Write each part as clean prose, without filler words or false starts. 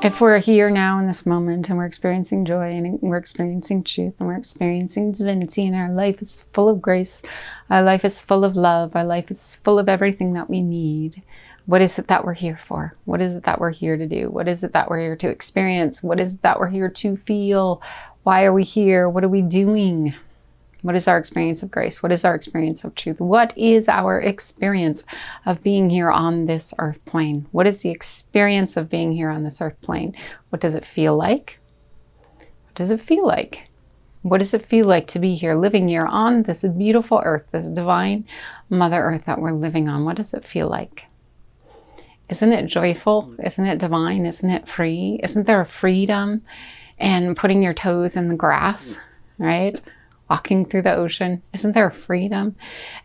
If we're here now in this moment and we're experiencing joy and we're experiencing truth and we're experiencing divinity and our life is full of grace, our life is full of love, our life is full of everything that we need, what is it that we're here for? What is it that we're here to do? What is it that we're here to experience? What is it that we're here to feel? Why are we here? What are we doing? What is our experience of grace? What is our experience of truth? What is our experience of being here on this earth plane? What is the experience of being here on this earth plane? What does it feel like? What does it feel like? What does it feel like to be here, living here on this beautiful earth, this divine Mother Earth that we're living on? What does it feel like? Isn't it joyful? Isn't it divine? Isn't it free? Isn't there a freedom in putting your toes in the grass, right? Walking through the ocean? Isn't there a freedom?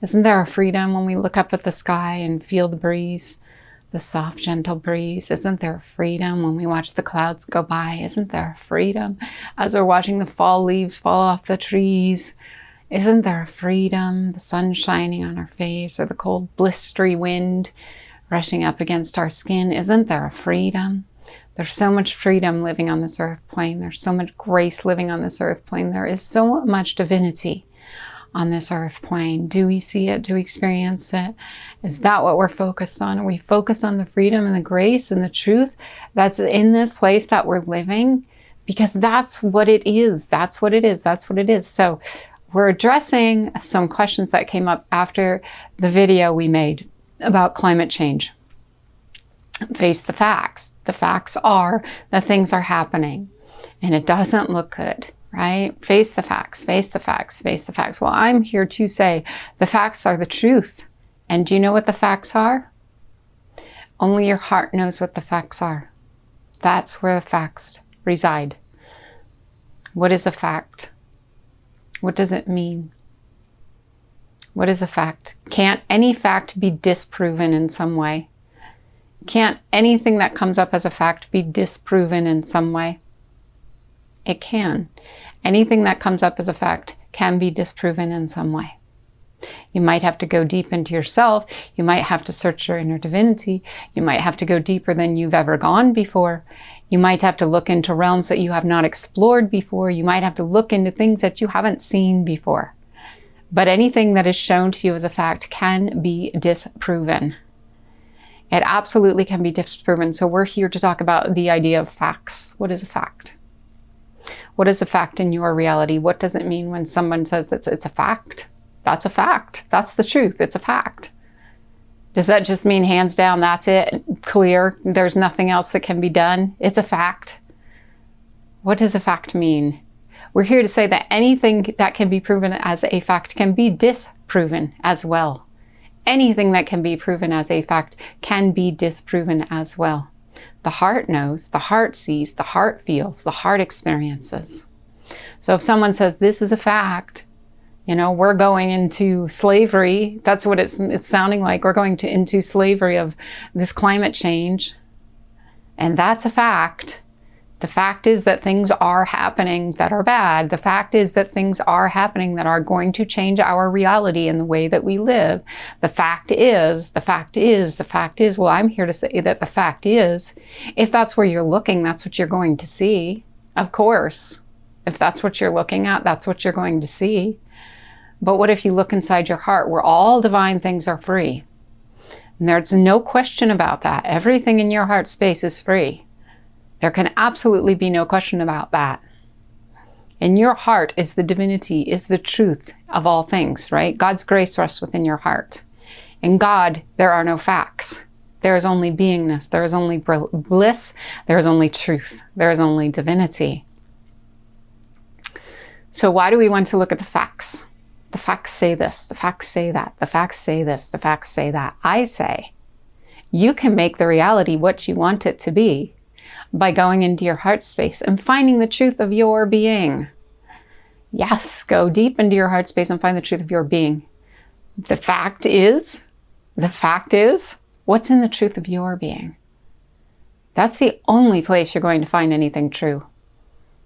Isn't there a freedom when we look up at the sky and feel the breeze, the soft, gentle breeze? Isn't there a freedom when we watch the clouds go by? Isn't there a freedom as we're watching the fall leaves fall off the trees? Isn't there a freedom, the sun shining on our face or the cold, blistery wind rushing up against our skin? Isn't there a freedom? There's so much freedom living on this earth plane. There's so much grace living on this earth plane. There is so much divinity on this earth plane. Do we see it? Do we experience it? Is that what we're focused on? Are we focused on the freedom and the grace and the truth that's in this place that we're living? Because that's what it is. That's what it is. That's what it is. So we're addressing some questions that came up after the video we made about climate change. Face the facts. The facts are that things are happening and it doesn't look good, right? Face the facts, face the facts, face the facts. Well, I'm here to say the facts are the truth. And do you know what the facts are? Only your heart knows what the facts are. That's where the facts reside. What is a fact? What does it mean? What is a fact? Can't any fact be disproven in some way? Can't anything that comes up as a fact be disproven in some way? It can. Anything that comes up as a fact can be disproven in some way. You might have to go deep into yourself. You might have to search your inner divinity. You might have to go deeper than you've ever gone before. You might have to look into realms that you have not explored before. You might have to look into things that you haven't seen before. But anything that is shown to you as a fact can be disproven. It absolutely can be disproven. So we're here to talk about the idea of facts. What is a fact? What is a fact in your reality? What does it mean when someone says that it's a fact? That's a fact. That's the truth. It's a fact. Does that just mean hands down, that's it, clear, there's nothing else that can be done? It's a fact. What does a fact mean? We're here to say that anything that can be proven as a fact can be disproven as well. Anything that can be proven as a fact can be disproven as well. The heart knows, the heart sees, the heart feels, the heart experiences. So if someone says this is a fact, you know, we're going into slavery, that's what it's sounding like. We're going into slavery of this climate change, and that's a fact. The fact is that things are happening that are bad. The fact is that things are happening that are going to change our reality and the way that we live. The fact is, well, I'm here to say that the fact is, if that's where you're looking, that's what you're going to see. Of course. If that's what you're looking at, that's what you're going to see. But what if you look inside your heart where all divine things are free? And there's no question about that. Everything in your heart space is free. There can absolutely be no question about that. In your heart is the divinity, is the truth of all things, right? God's grace rests within your heart. In God, there are no facts. There is only beingness. There is only bliss. There is only truth. There is only divinity. So why do we want to look at the facts? The facts say this. The facts say that. The facts say this. The facts say that. I say, you can make the reality what you want it to be by going into your heart space and finding the truth of your being. Yes, go deep into your heart space and find the truth of your being. The fact is, what's in the truth of your being? That's the only place you're going to find anything true.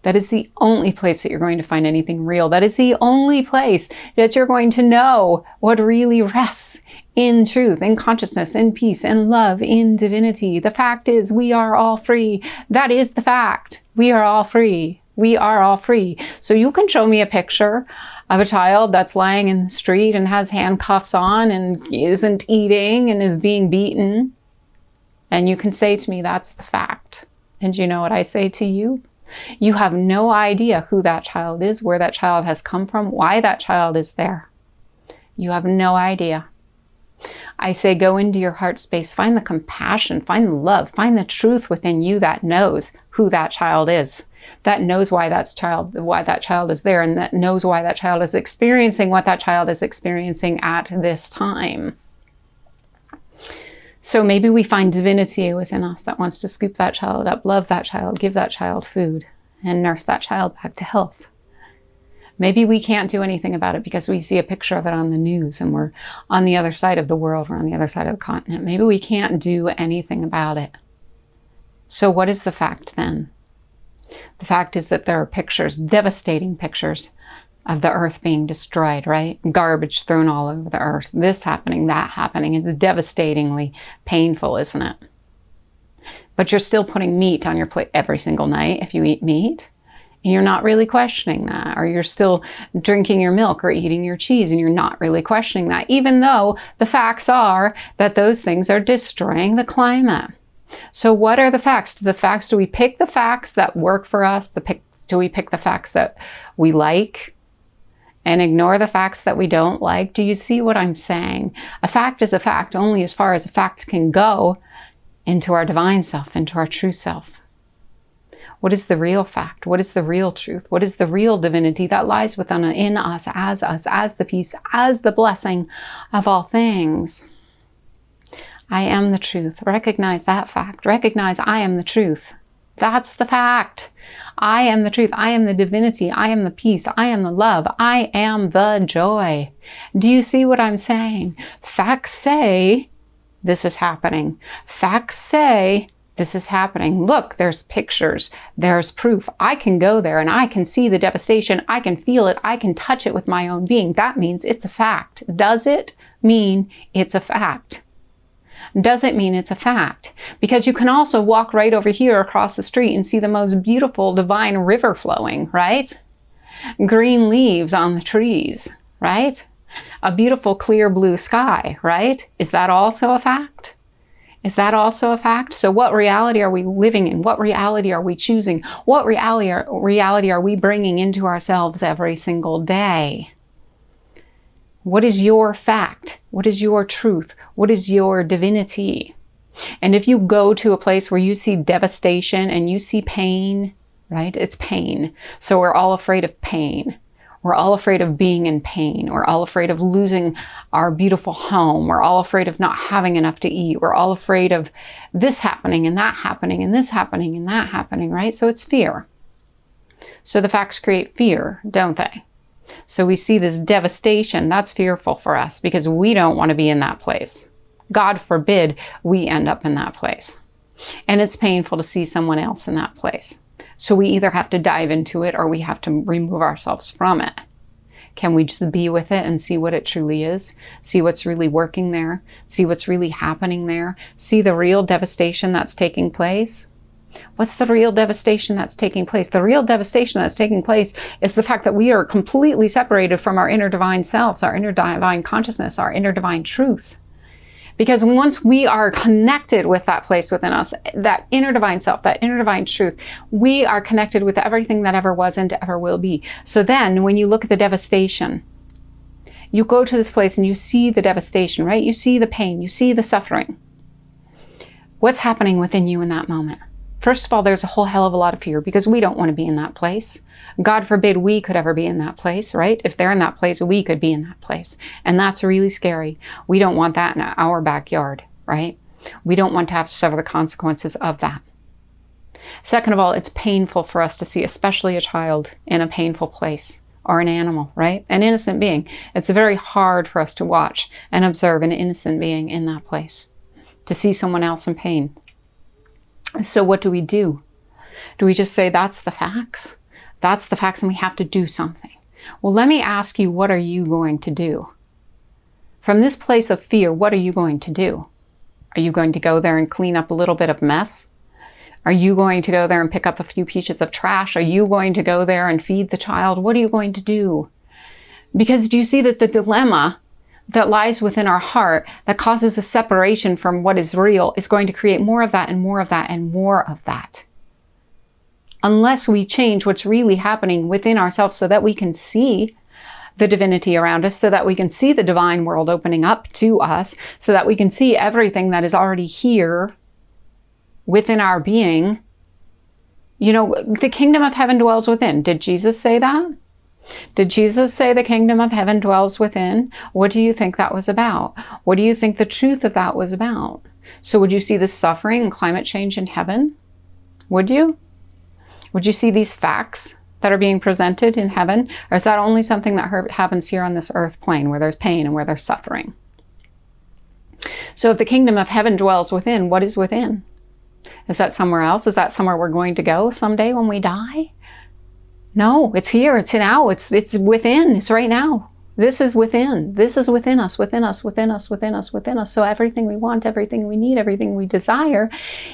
That is the only place that you're going to find anything real. That is the only place that you're going to know what really rests in truth, in consciousness, in peace, in love, in divinity. The fact is we are all free. That is the fact. We are all free. We are all free. So you can show me a picture of a child that's lying in the street and has handcuffs on and isn't eating and is being beaten. And you can say to me, that's the fact. And you know what I say to you? You have no idea who that child is, where that child has come from, why that child is there. You have no idea. I say, go into your heart space, find the compassion, find the love, find the truth within you that knows who that child is, that knows why that child is there, and that knows why that child is experiencing what that child is experiencing at this time. So maybe we find divinity within us that wants to scoop that child up, love that child, give that child food, and nurse that child back to health. Maybe we can't do anything about it because we see a picture of it on the news and we're on the other side of the world, we're on the other side of the continent. Maybe we can't do anything about it. So what is the fact then? The fact is that there are pictures, devastating pictures of the earth being destroyed, right? Garbage thrown all over the earth, this happening, that happening. It's devastatingly painful, isn't it? But you're still putting meat on your plate every single night if you eat meat. And you're not really questioning that, or you're still drinking your milk or eating your cheese and you're not really questioning that, even though the facts are that those things are destroying the climate. So what are the facts? Do we pick the facts that work for us? Do we pick the facts that we like and ignore the facts that we don't like? Do you see what I'm saying? A fact is a fact only as far as a fact can go into our divine self, into our true self. What is the real fact? What is the real truth? What is the real divinity that lies within us, as the peace, as the blessing of all things? I am the truth. Recognize that fact. Recognize I am the truth. That's the fact. I am the truth. I am the divinity. I am the peace. I am the love. I am the joy. Do you see what I'm saying? Facts say this is happening. Facts say this is happening. Look, there's pictures, there's proof. I can go there and I can see the devastation. I can feel it. I can touch it with my own being. That means it's a fact. Does it mean it's a fact? Does it mean it's a fact? Because you can also walk right over here across the street and see the most beautiful divine river flowing, right? Green leaves on the trees, right? A beautiful clear blue sky, right? Is that also a fact? Is that also a fact? So what reality are we living in? What reality are we choosing? What reality are we bringing into ourselves every single day? What is your fact? What is your truth? What is your divinity? And if you go to a place where you see devastation and you see pain, right? It's pain. So we're all afraid of pain. We're all afraid of being in pain. We're all afraid of losing our beautiful home. We're all afraid of not having enough to eat. We're all afraid of this happening and that happening and this happening and that happening, right? So it's fear. So the facts create fear, don't they? So we see this devastation. That's fearful for us because we don't want to be in that place. God forbid we end up in that place. And it's painful to see someone else in that place. So we either have to dive into it or we have to remove ourselves from it. Can we just be with it and see what it truly is? See what's really working there? See what's really happening there? See the real devastation that's taking place? What's the real devastation that's taking place? The real devastation that's taking place is the fact that we are completely separated from our inner divine selves, our inner divine consciousness, our inner divine truth. Because once we are connected with that place within us, that inner divine self, that inner divine truth, we are connected with everything that ever was and ever will be. So then when you look at the devastation, you go to this place and you see the devastation, right? You see the pain, you see the suffering. What's happening within you in that moment? First of all, there's a whole hell of a lot of fear because we don't want to be in that place. God forbid we could ever be in that place, right? If they're in that place, we could be in that place. And that's really scary. We don't want that in our backyard, right? We don't want to have to suffer the consequences of that. Second of all, it's painful for us to see, especially a child in a painful place or an animal, right? An innocent being. It's very hard for us to watch and observe an innocent being in that place, to see someone else in pain. So what do? Do we just say that's the facts? That's the facts and we have to do something. Well, let me ask you, what are you going to do? From this place of fear, what are you going to do? Are you going to go there and clean up a little bit of mess? Are you going to go there and pick up a few pieces of trash? Are you going to go there and feed the child? What are you going to do? Because do you see that the dilemma that lies within our heart that causes a separation from what is real is going to create more of that and more of that and more of that? Unless we change what's really happening within ourselves so that we can see the divinity around us, so that we can see the divine world opening up to us, so that we can see everything that is already here within our being. You know, the kingdom of heaven dwells within. Did Jesus say that? Did Jesus say the kingdom of heaven dwells within? What do you think that was about? What do you think the truth of that was about? So would you see the suffering and climate change in heaven? Would you? Would you see these facts that are being presented in heaven? Or is that only something that happens here on this earth plane where there's pain and where there's suffering? So if the kingdom of heaven dwells within, what is within? Is that somewhere else? Is that somewhere we're going to go someday when we die? No, it's here, it's now, it's within, it's right now. This is within. This is within us, within us, within us, within us, within us. So everything we want, everything we need, everything we desire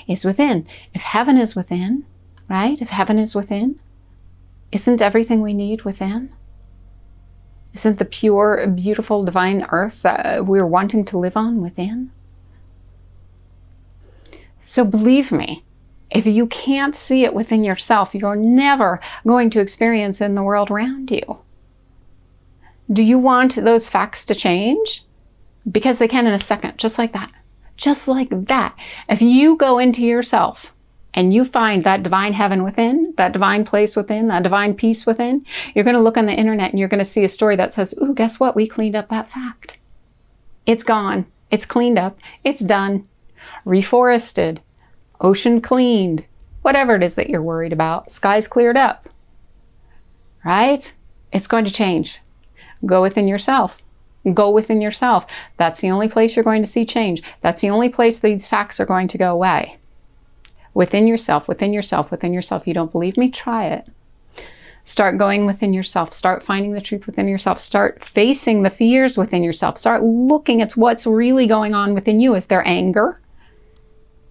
is within. If heaven is within, right? If heaven is within, isn't everything we need within? Isn't the pure, beautiful, divine earth that we're wanting to live on within? So believe me, if you can't see it within yourself, you're never going to experience it in the world around you. Do you want those facts to change? Because they can in a second, just like that. Just like that. If you go into yourself and you find that divine heaven within, that divine place within, that divine peace within, you're going to look on the internet and you're going to see a story that says, ooh, guess what? We cleaned up that fact. It's gone. It's cleaned up. It's done. Reforested. Ocean cleaned. Whatever it is that you're worried about. Skies cleared up. Right? It's going to change. Go within yourself. Go within yourself. That's the only place you're going to see change. That's the only place these facts are going to go away. Within yourself, within yourself, within yourself. You don't believe me? Try it. Start going within yourself. Start finding the truth within yourself. Start facing the fears within yourself. Start looking at what's really going on within you. Is there anger?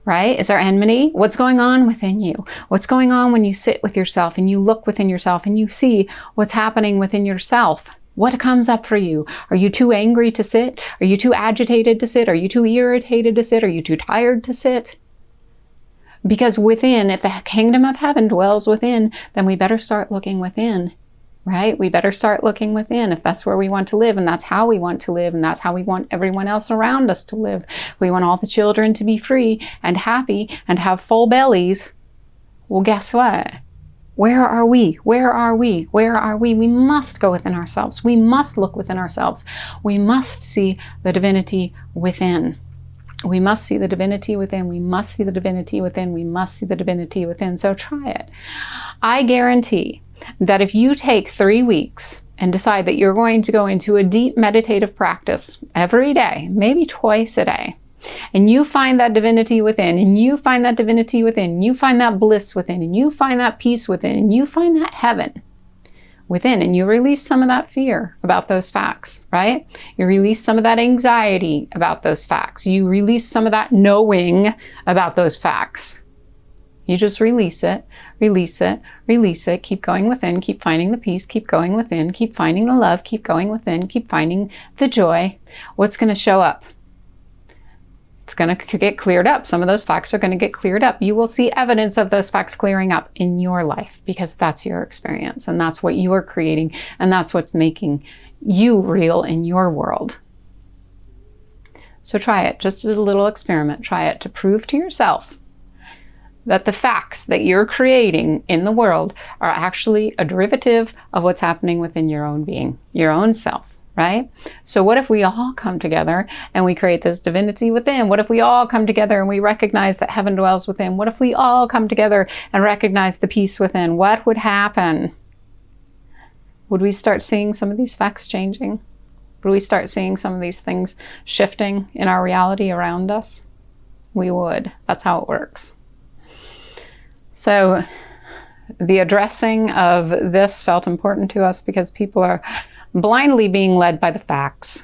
Right? Is there enmity? What's going on within you? What's going on when you sit with yourself and you look within yourself and you see what's happening within yourself? What comes up for you? Are you too angry to sit? Are you too agitated to sit? Are you too irritated to sit? Are you too tired to sit? Because within, if the kingdom of heaven dwells within, then we better start looking within, right? We better start looking within if that's where we want to live and that's how we want to live and that's how we want everyone else around us to live. We want all the children to be free and happy and have full bellies. Well, guess what? Where are we? Where are we? Where are we? We must go within ourselves. We must look within ourselves. We must see the divinity within. We must see the divinity within. We must see the divinity within. We must see the divinity within. So try it. I guarantee that if you take 3 weeks and decide that you're going to go into a deep meditative practice every day, maybe twice a day, and you find that divinity within, and you find that divinity within, and you find that bliss within, and you find that peace within, and you find that heaven within, and you release some of that fear about those facts, right? You release some of that anxiety about those facts. You release some of that knowing about those facts. You just release it, release it, release it. Keep going within, keep finding the peace, keep going within, keep finding the love, keep going within, keep finding the joy. What's going to show up? It's going to get cleared up. Some of those facts are going to get cleared up. You will see evidence of those facts clearing up in your life because that's your experience and that's what you are creating and that's what's making you real in your world. So try it, just as a little experiment. Try it to prove to yourself that the facts that you're creating in the world are actually a derivative of what's happening within your own being, your own self. Right? So what if we all come together and we create this divinity within? What if we all come together and we recognize that heaven dwells within? What if we all come together and recognize the peace within? What would happen? Would we start seeing some of these facts changing? Would we start seeing some of these things shifting in our reality around us? We would. That's how it works. So the addressing of this felt important to us because people are blindly being led by the facts.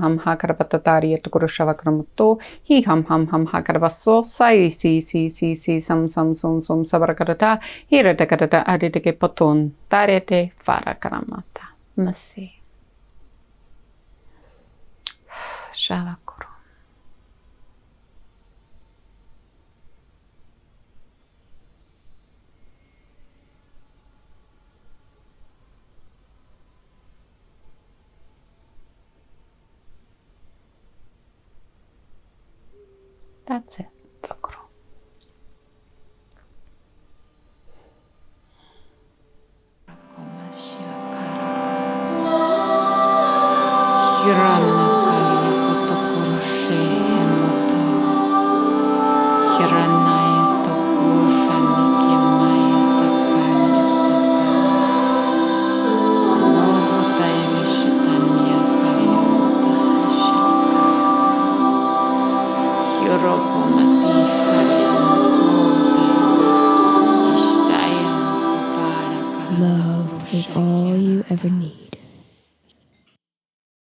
ham hakarapatatari atukurushavakaramuto. He ham hakaravaso. Sai si sam sum sabarakarata. Hiratakata aditake potun. Tarete farakaramata. Masi. Shavakuru. That's it. Takuro. Love is all you ever need.